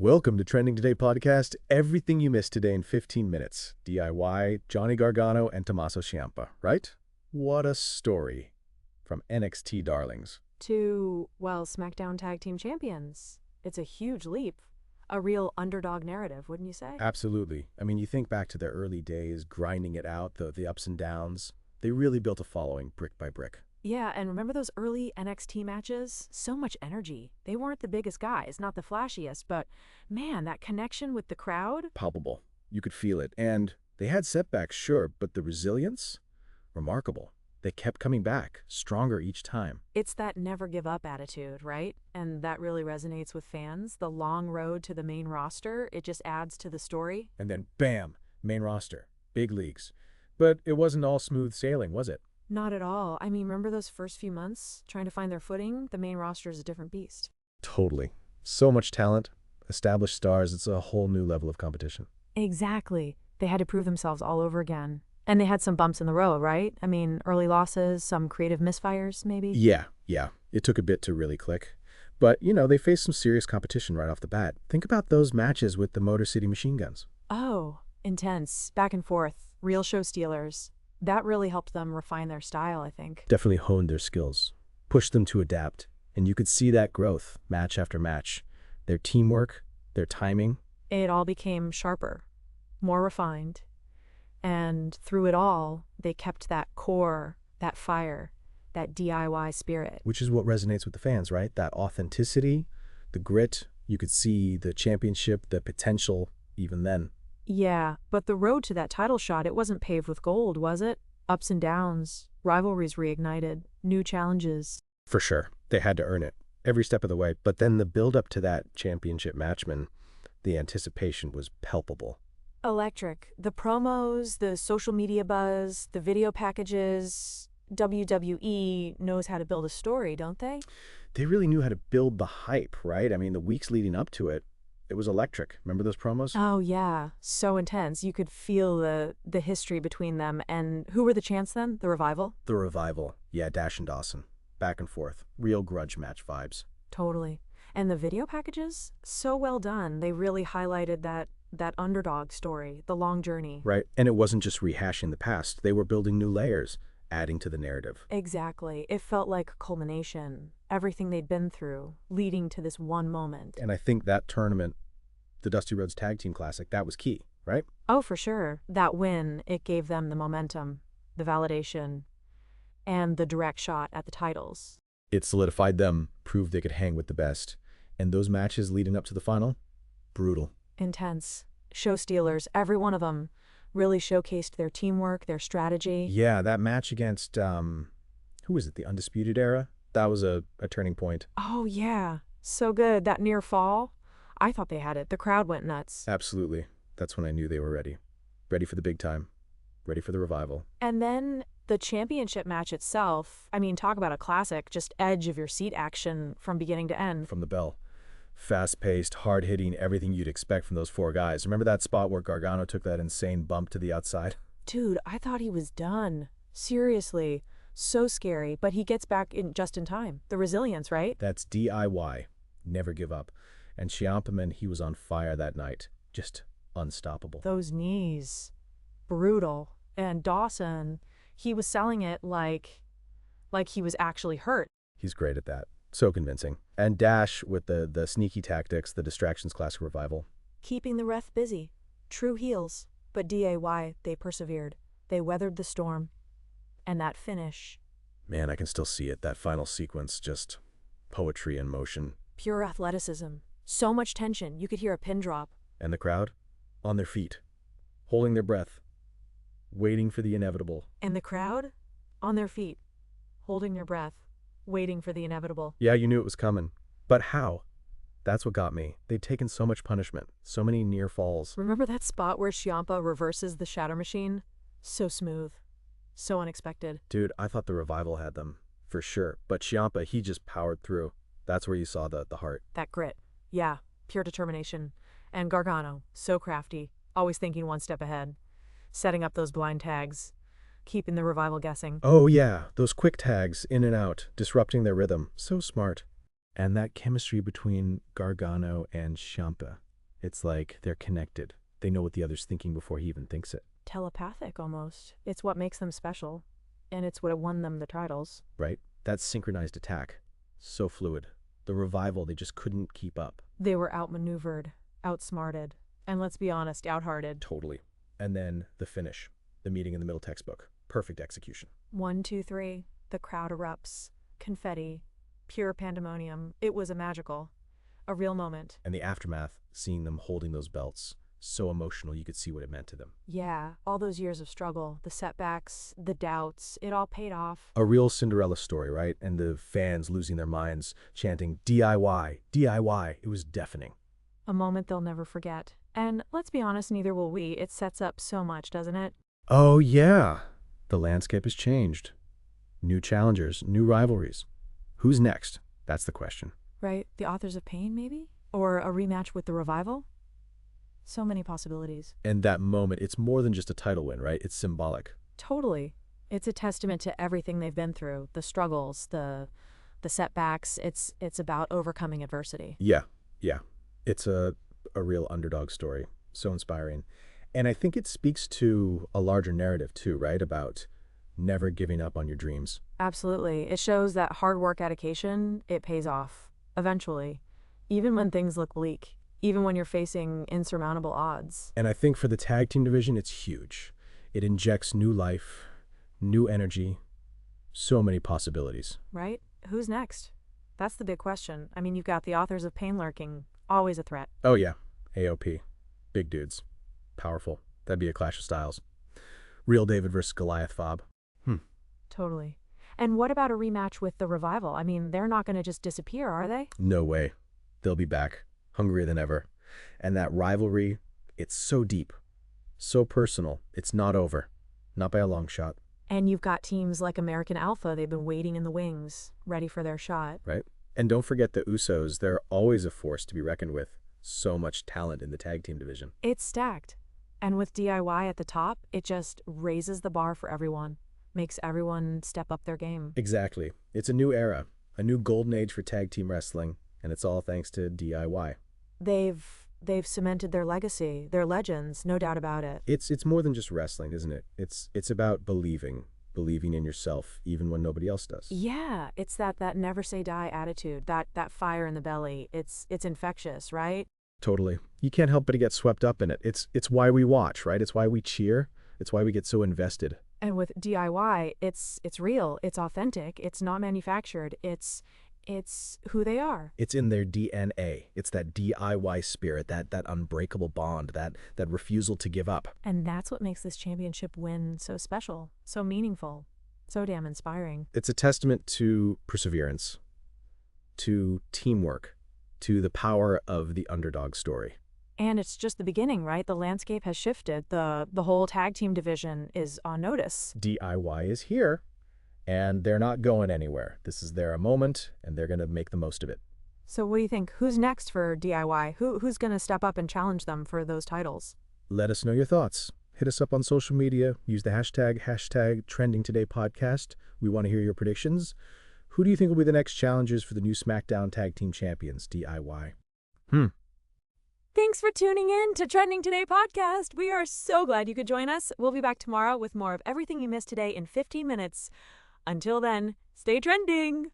Welcome to Trending Today podcast. Everything you missed today in 15 minutes. DIY, Johnny Gargano, and Tommaso Ciampa, right? What a story. From NXT darlings. To, well, SmackDown Tag Team Champions. It's a huge leap. A real underdog narrative, wouldn't you say? Absolutely. I mean, you think back to their early days, grinding it out, the ups and downs. They really built a following brick by brick. Yeah, and remember those early NXT matches? So much energy. They weren't the biggest guys, not the flashiest, but man, that connection with the crowd? Palpable. You could feel it. And they had setbacks, sure, but the resilience? Remarkable. They kept coming back, stronger each time. It's that never give up attitude, right? And that really resonates with fans. The long road to the main roster, it just adds to the story. And then, bam, main roster. Big leagues. But it wasn't all smooth sailing, was it? Not at all. I mean, remember those first few months trying to find their footing? The main roster is a different beast. Totally. So much talent, established stars, it's a whole new level of competition. Exactly. They had to prove themselves all over again. And they had some bumps in the road, right? I mean, early losses, some creative misfires, maybe? Yeah. It took a bit to really click. But, they faced some serious competition right off the bat. Think about those matches with the Motor City Machine Guns. Oh, intense. Back and forth. Real show stealers. That really helped them refine their style, I think. Definitely honed their skills, pushed them to adapt. And you could see that growth, match after match. Their teamwork, their timing. It all became sharper, more refined. And through it all, they kept that core, that fire, that DIY spirit. Which is what resonates with the fans, right? That authenticity, the grit. You could see the championship, the potential even then. Yeah, but the road to that title shot, it wasn't paved with gold, was it? Ups and downs, rivalries reignited, new challenges. For sure. They had to earn it every step of the way. But then the build-up to that championship matchman, the anticipation was palpable. Electric. The promos, the social media buzz, the video packages. WWE knows how to build a story, don't they? They really knew how to build the hype, right? I mean, the weeks leading up to it, it was electric. Remember those promos? Oh, yeah. So intense. You could feel the history between them. And who were the champs then? The Revival? The Revival. Yeah, Dash and Dawson. Back and forth. Real grudge match vibes. Totally. And the video packages? So well done. They really highlighted that underdog story, the long journey. Right. And it wasn't just rehashing the past. They were building new layers, adding to the narrative. Exactly. It felt like a culmination. Everything they'd been through, leading to this one moment. And I think that tournament, the Dusty Rhodes Tag Team Classic, that was key, right? Oh, for sure. That win, it gave them the momentum, the validation, and the direct shot at the titles. It solidified them, proved they could hang with the best. And those matches leading up to the final, brutal. Intense. Show stealers, every one of them, really showcased their teamwork, their strategy. Yeah, that match against, who was it, the Undisputed Era? That was a turning point. Oh, yeah. So good. That near fall. I thought they had it. The crowd went nuts. Absolutely. That's when I knew they were ready. Ready for the big time. Ready for the revival. And then the championship match itself, I mean, talk about a classic, just edge of your seat action from beginning to end. From the bell. Fast-paced, hard-hitting, everything you'd expect from those four guys. Remember that spot where Gargano took that insane bump to the outside? Dude, I thought he was done. Seriously. So scary, but he gets back just in time. The resilience, right? That's DIY. Never give up. And Ciampa, man, he was on fire that night. Just unstoppable. Those knees. Brutal. And Dawson, he was selling it like he was actually hurt. He's great at that. So convincing. And Dash with the sneaky tactics, the distractions classic revival. Keeping the ref busy. True heels. But DIY, they persevered. They weathered the storm. And that finish. Man, I can still see it. That final sequence, just poetry in motion. Pure athleticism. So much tension, you could hear a pin drop. And the crowd? On their feet. Holding their breath. Waiting for the inevitable. And the crowd? On their feet. Holding their breath. Waiting for the inevitable. Yeah, you knew it was coming. But how? That's what got me. They'd taken so much punishment. So many near falls. Remember that spot where Ciampa reverses the shatter machine? So smooth. So unexpected. Dude, I thought the Revival had them, for sure. But Ciampa, he just powered through. That's where you saw the heart. That grit. Yeah, pure determination. And Gargano, so crafty, always thinking one step ahead. Setting up those blind tags. Keeping the Revival guessing. Oh yeah, those quick tags, in and out, disrupting their rhythm. So smart. And that chemistry between Gargano and Ciampa. It's like they're connected. They know what the other's thinking before he even thinks it, Telepathic almost. It's what makes them special. And it's what won them the titles. right? That synchronized attack. So fluid. The revival, they just couldn't keep up. They were outmaneuvered, outsmarted, and let's be honest, outhearted. Totally. And then the finish. The meeting in the middle textbook. Perfect execution. 1, 2, 3. The crowd erupts. Confetti. Pure pandemonium. It was a real moment. And the aftermath, seeing them holding those belts. So emotional, you could see what it meant to them. Yeah, all those years of struggle, the setbacks, the doubts, it all paid off. A real Cinderella story, right? And the fans losing their minds, chanting DIY, DIY. It was deafening. A moment they'll never forget. And let's be honest, neither will we. It sets up so much, doesn't it? Oh, yeah. The landscape has changed. New challengers, new rivalries. Who's next? That's the question. Right? The Authors of Pain, maybe? Or a rematch with the Revival? So many possibilities. And that moment, it's more than just a title win, right? It's symbolic. Totally. It's a testament to everything they've been through, the struggles, the setbacks. It's about overcoming adversity. Yeah. It's a real underdog story. So inspiring. And I think it speaks to a larger narrative too, right? About never giving up on your dreams. Absolutely. It shows that hard work dedication, it pays off. Eventually. Even when things look bleak. Even when you're facing insurmountable odds. And I think for the tag team division, it's huge. It injects new life, new energy, so many possibilities. Right? Who's next? That's the big question. I mean, you've got the Authors of Pain lurking. Always a threat. Oh yeah, AOP. Big dudes. Powerful. That'd be a clash of styles. Real David versus Goliath fob. Totally. And what about a rematch with the Revival? I mean, they're not going to just disappear, are they? No way. They'll be back, hungrier than ever. And that rivalry, it's so deep, so personal. It's not over. Not by a long shot. And you've got teams like American Alpha. They've been waiting in the wings, ready for their shot. Right? And don't forget the Usos. They're always a force to be reckoned with. So much talent in the tag team division. It's stacked. And with DIY at the top, it just raises the bar for everyone. Makes everyone step up their game. Exactly. It's a new era, a new golden age for tag team wrestling, and it's all thanks to DIY. They've cemented their legacy, their legends, no doubt about it. It's more than just wrestling, isn't it? It's about believing in yourself, even when nobody else does. Yeah, it's that never say die attitude, that fire in the belly. It's infectious, right? Totally. You can't help but to get swept up in it. It's why we watch, right? It's why we cheer. It's why we get so invested. And with DIY, it's real, it's authentic, it's not manufactured, it's who they are. It's in their DNA. It's that DIY spirit, that unbreakable bond, that refusal to give up. And that's what makes this championship win so special, so meaningful, so damn inspiring. It's a testament to perseverance, to teamwork, to the power of the underdog story. And it's just the beginning, right? The landscape has shifted. The whole tag team division is on notice. DIY is here, and they're not going anywhere. This is their moment, and they're going to make the most of it. So what do you think? Who's next for DIY? Who's going to step up and challenge them for those titles? Let us know your thoughts. Hit us up on social media. Use the hashtag #TrendingTodayPodcast. We want to hear your predictions. Who do you think will be the next challengers for the new SmackDown Tag Team Champions, DIY? Thanks for tuning in to Trending Today Podcast. We are so glad you could join us. We'll be back tomorrow with more of everything you missed today in 15 minutes. Until then, stay trending.